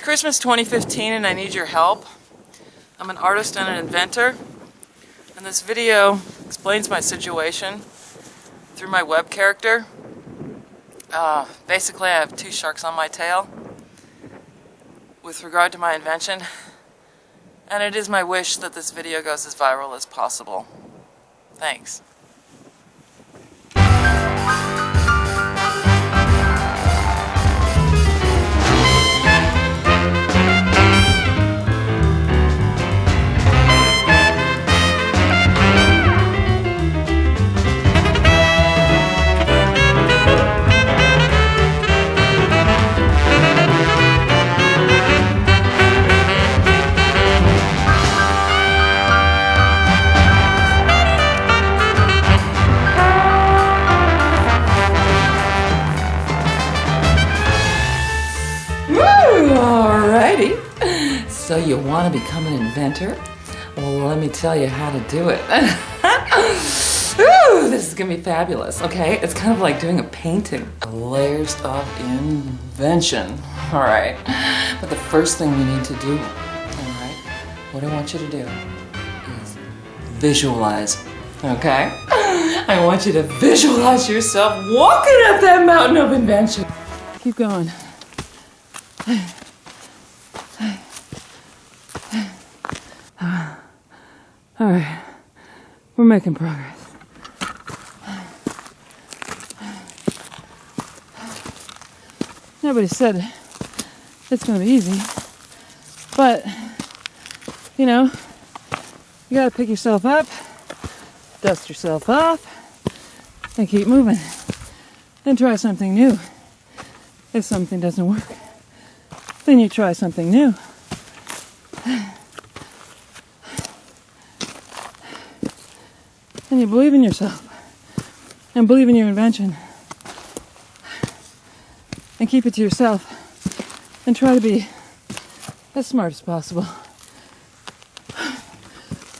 It's Christmas 2015 and I need your help. I'm an artist and an inventor, and this video explains my situation through my web character. Basically, I have two sharks on my tail with regard to my invention, and it is my wish that this video goes as viral as possible. Thanks. Alrighty, so you want to become an inventor? Well, let me tell you how to do it. Ooh, this is gonna be fabulous, okay? It's kind of like doing a painting. Layers of invention, alright? But the first thing we need to do, alright, what I want you to do is visualize, okay? I want you to visualize yourself walking up that mountain of invention. Keep going. All right, we're making progress. Nobody said it's gonna be easy, but you know, you gotta pick yourself up, dust yourself off, and keep moving. Then try something new. If something doesn't work, then you try something new. And you believe in yourself and believe in your invention and keep it to yourself and try to be as smart as possible,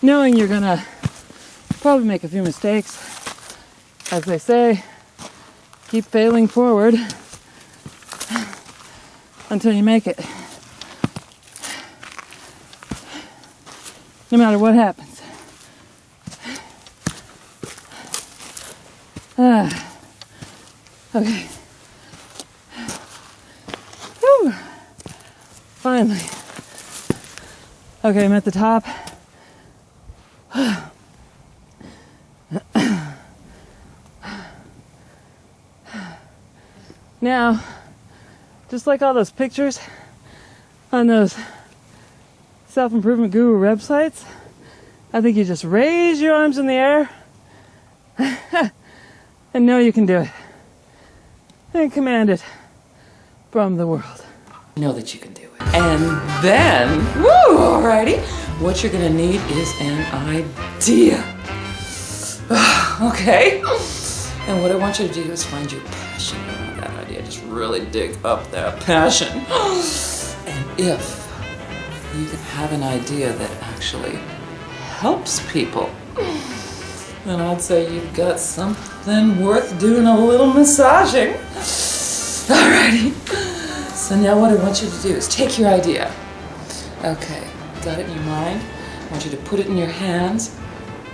knowing you're gonna probably make a few mistakes. As they say, keep failing forward until you make it, no matter what happens. Okay. Whew. Finally. Okay, I'm at the top. Now, just like all those pictures on those self-improvement guru websites, I think you just raise your arms in the air and know you can do it. And command it from the world. Know that you can do it. And then, woo, alrighty, what you're gonna need is an idea. Okay? And what I want you to do is find your passion around that idea. Just really dig up that passion. And if you can have an idea that actually helps people, then I'd say you've got something worth doing a little massaging. Alrighty. So now what I want you to do is take your idea. Okay, got it in your mind? I want you to put it in your hands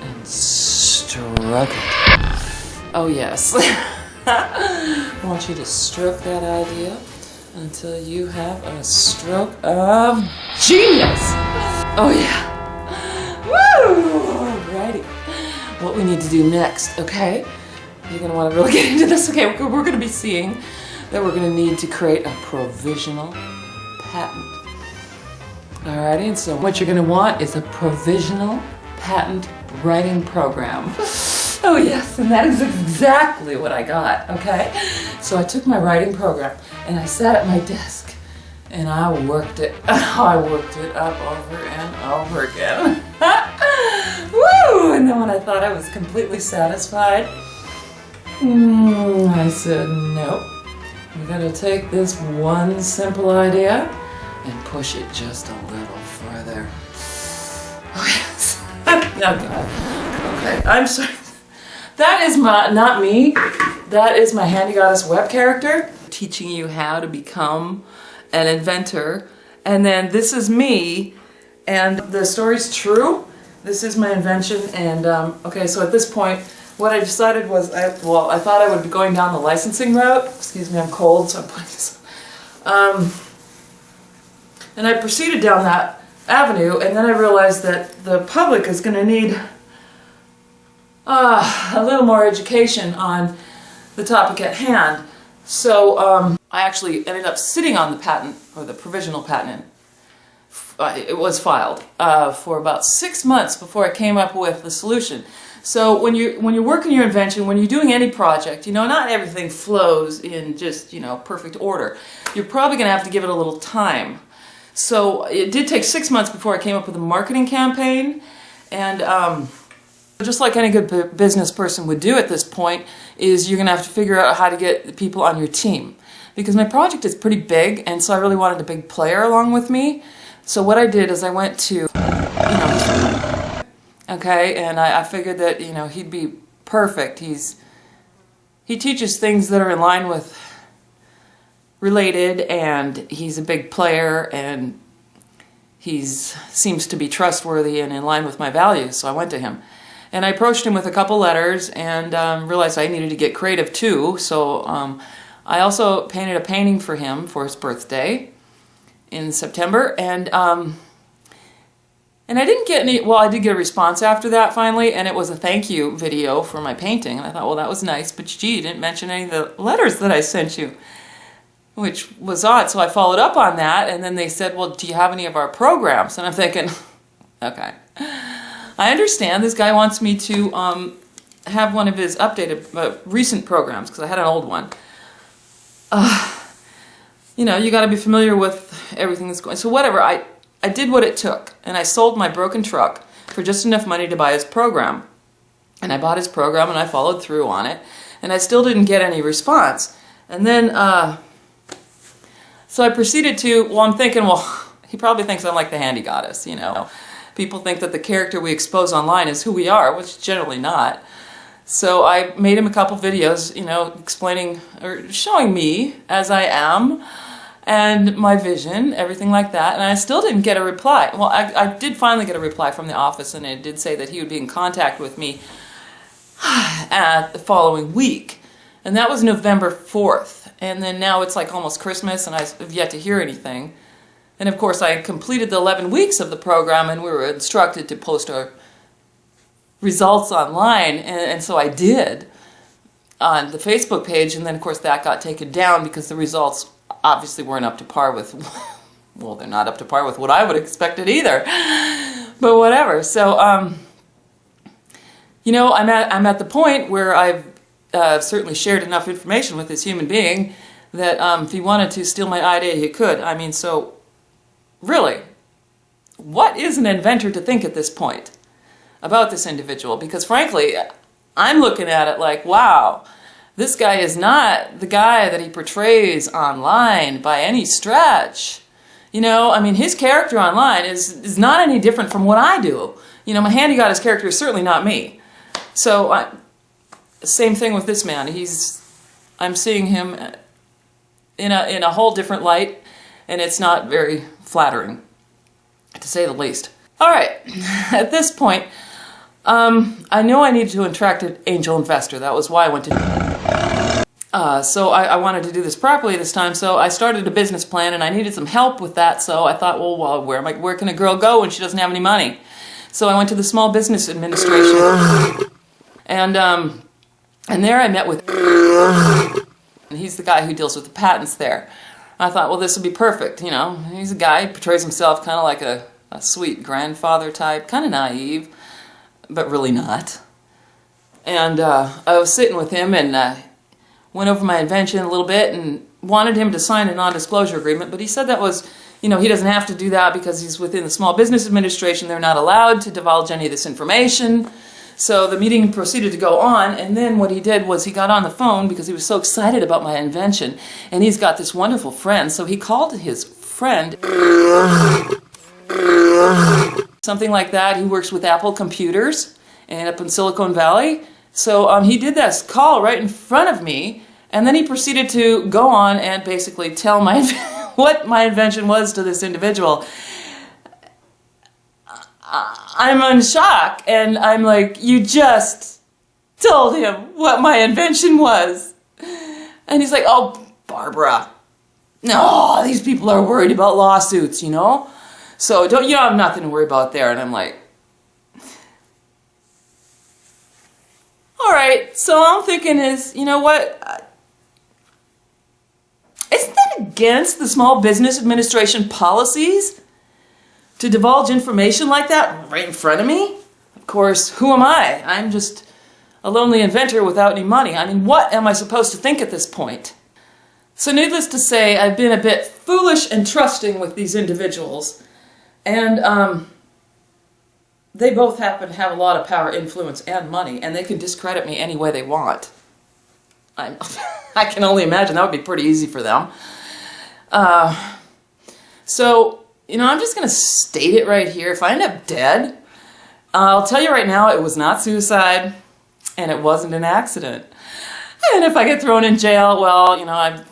and stroke it. Oh yes. I want you to stroke that idea until you have a stroke of genius. Oh yeah. Woo! Alrighty. What we need to do next, okay? You're gonna wanna really get into this. Okay, we're gonna be seeing that we're gonna need to create a provisional patent. Alrighty, and so what you're gonna want is a provisional patent writing program. Oh yes, and that is exactly what I got, okay? So I took my writing program and I sat at my desk and I worked it. I worked it up over and over again. Woo! And then when I thought I was completely satisfied, I said, nope. We're gonna take this one simple idea and push it just a little further. Oh yes. Oh God. Okay, I'm sorry. That is not me. That is my Handy Goddess web character teaching you how to become an inventor And then this is me, and the story's true. This is my invention, and okay, so at this point, what I decided was, I thought I would be going down the licensing route. Excuse me, I'm cold, so I'm putting this on. And I proceeded down that avenue, and then I realized that the public is going to need a little more education on the topic at hand. So I actually ended up sitting on the patent, or the provisional patent. It was filed for about 6 months before I came up with the solution. So when you're working your invention, when you're doing any project, you know, not everything flows in just, you know, perfect order. You're probably going to have to give it a little time. So it did take 6 months before I came up with a marketing campaign, and just like any good business person would do at this point, is you're going to have to figure out how to get the people on your team. Because my project is pretty big, and so I really wanted a big player along with me. So what I did is I went to, you know, okay, and I figured that, you know, he'd be perfect. He teaches things that are in line with related, and he's a big player, and seems to be trustworthy and in line with my values. So I went to him. And I approached him with a couple letters, and realized I needed to get creative too. So I also painted a painting for him for his birthday in September, and I didn't get any, well, I did get a response after that finally, and it was a thank you video for my painting, and I thought, well, that was nice, but gee, you didn't mention any of the letters that I sent you, which was odd. So I followed up on that, and then they said, well, do you have any of our programs? And I'm thinking, okay, I understand this guy wants me to have one of his updated, recent programs, because I had an old one. You know, you got to be familiar with everything that's going. So whatever, I did what it took, and I sold my broken truck for just enough money to buy his program. And I bought his program, and I followed through on it, and I still didn't get any response. And then, so I proceeded to, well, I'm thinking, well, he probably thinks I'm like the handy goddess, you know. People think that the character we expose online is who we are, which is generally not. So I made him a couple videos, you know, explaining or showing me as I am and my vision, everything like that, and I still didn't get a reply. Well, I did finally get a reply from the office, and it did say that he would be in contact with me at the following week, and that was November 4th, and then now it's like almost Christmas, and I've yet to hear anything. And of course I completed the 11 weeks of the program, and we were instructed to post our results online, and so I did on the Facebook page, and then of course that got taken down because the results obviously weren't up to par with, well, they're not up to par with what I would expect it either, but whatever. So, you know, I'm at the point where I've certainly shared enough information with this human being that if he wanted to steal my idea, he could. I mean, so really, what is an inventor to think at this point about this individual? Because frankly, I'm looking at it like, wow, this guy is not the guy that he portrays online by any stretch. You know, I mean, his character online is not any different from what I do. You know, my handy goddess character is certainly not me. So, same thing with this man. I'm seeing him in a whole different light, and it's not very flattering, to say the least. All right, at this point, I knew I needed to attract an angel investor. That was why I went to... so I wanted to do this properly this time, so I started a business plan, and I needed some help with that, so I thought, well, where can a girl go when she doesn't have any money? So I went to the Small Business Administration, and there I met with... and he's the guy who deals with the patents there. I thought, well, this would be perfect, you know. He's a guy who portrays himself kind of like a sweet grandfather type, kind of naive, but really not. And I was sitting with him and went over my invention a little bit and wanted him to sign a non-disclosure agreement, but he said that was, you know, he doesn't have to do that because he's within the Small Business Administration. They're not allowed to divulge any of this information. So the meeting proceeded to go on, and then what he did was he got on the phone because he was so excited about my invention, and he's got this wonderful friend, so he called his friend, something like that. He works with Apple Computers and up in Silicon Valley. So he did this call right in front of me, and then he proceeded to go on and basically tell my what my invention was to this individual, I'm in shock, and I'm like, you just told him what my invention was. And he's like, oh, Barbara, no, these people are worried about lawsuits, you know? So you don't have nothing to worry about there. And I'm like, all right. So all I'm thinking is, you know what? Isn't that against the Small Business Administration policies to divulge information like that right in front of me? Of course, who am I? I'm just a lonely inventor without any money. I mean, what am I supposed to think at this point? So needless to say, I've been a bit foolish and trusting with these individuals. And they both happen to have a lot of power, influence, and money, and they can discredit me any way they want. I can only imagine that would be pretty easy for them. So, you know, I'm just going to state it right here. If I end up dead, I'll tell you right now, it was not suicide, and it wasn't an accident. And if I get thrown in jail, well, you know,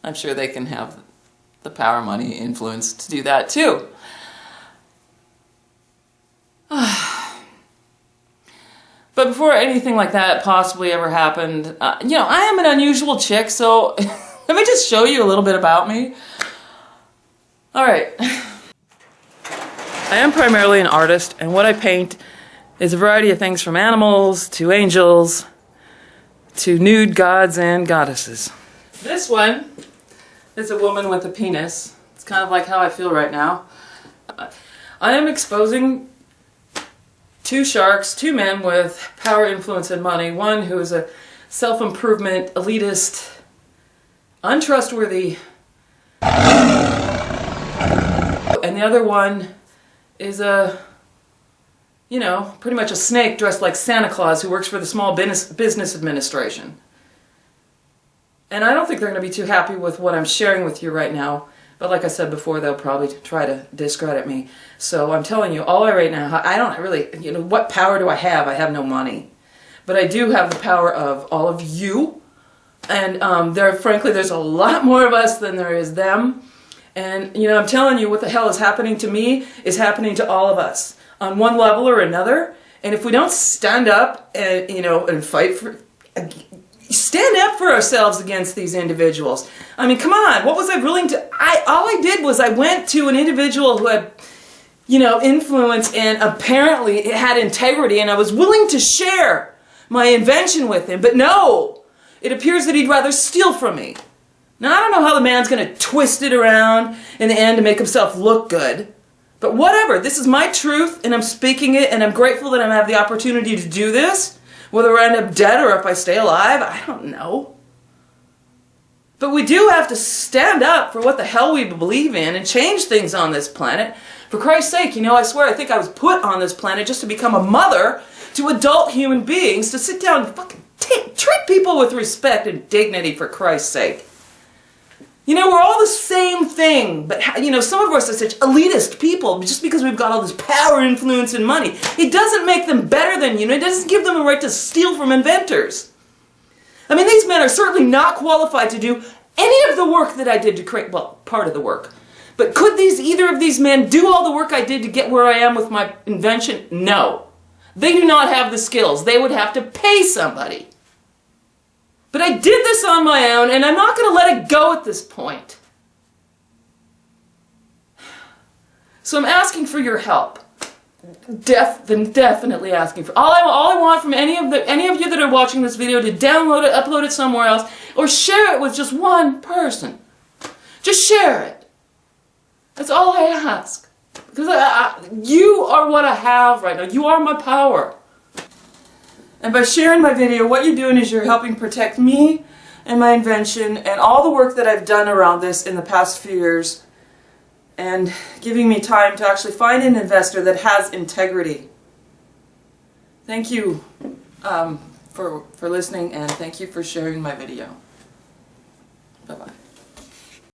I'm sure they can have the power, money, influence to do that too. But before anything like that possibly ever happened, you know, I am an unusual chick, so let me just show you a little bit about me. Alright. I am primarily an artist, and what I paint is a variety of things from animals to angels to nude gods and goddesses. This one is a woman with a penis. It's kind of like how I feel right now. I am exposing two sharks, two men with power, influence, and money. One who is a self-improvement, elitist, untrustworthy, and the other one is a, you know, pretty much a snake dressed like Santa Claus who works for the Small Business Administration. And I don't think they're going to be too happy with what I'm sharing with you right now. But like I said before, they'll probably try to discredit me. So I'm telling you, all right now, I don't really, you know, what power do I have? I have no money. But I do have the power of all of you. And frankly, there's a lot more of us than there is them. And, you know, I'm telling you, what the hell is happening to me is happening to all of us on one level or another. And if we don't stand up and, you know, and stand up for ourselves against these individuals. I mean, come on, what was I willing to... all I did was I went to an individual who had, you know, influence and apparently it had integrity, and I was willing to share my invention with him, but no! It appears that he'd rather steal from me. Now, I don't know how the man's going to twist it around in the end to make himself look good, but whatever, this is my truth, and I'm speaking it, and I'm grateful that I have the opportunity to do this. Whether I end up dead or if I stay alive, I don't know. But we do have to stand up for what the hell we believe in and change things on this planet. For Christ's sake, you know, I swear, I think I was put on this planet just to become a mother to adult human beings, to sit down and fucking treat people with respect and dignity, for Christ's sake. You know, we're all the same thing, but, you know, some of us are such elitist people just because we've got all this power, influence, and money. It doesn't make them better than you. It doesn't give them a right to steal from inventors. I mean, these men are certainly not qualified to do any of the work that I did to create, well, part of the work. But could either of these men do all the work I did to get where I am with my invention? No. They do not have the skills. They would have to pay somebody. But I did this on my own, and I'm not going to let it go at this point. So I'm asking for your help. Definitely asking for all I want from any of you that are watching this video to download it, upload it somewhere else, or share it with just one person. Just share it. That's all I ask. Because you are what I have right now. You are my power. And by sharing my video, what you're doing is you're helping protect me and my invention and all the work that I've done around this in the past few years, and giving me time to actually find an investor that has integrity. Thank you for listening, and thank you for sharing my video. Bye-bye.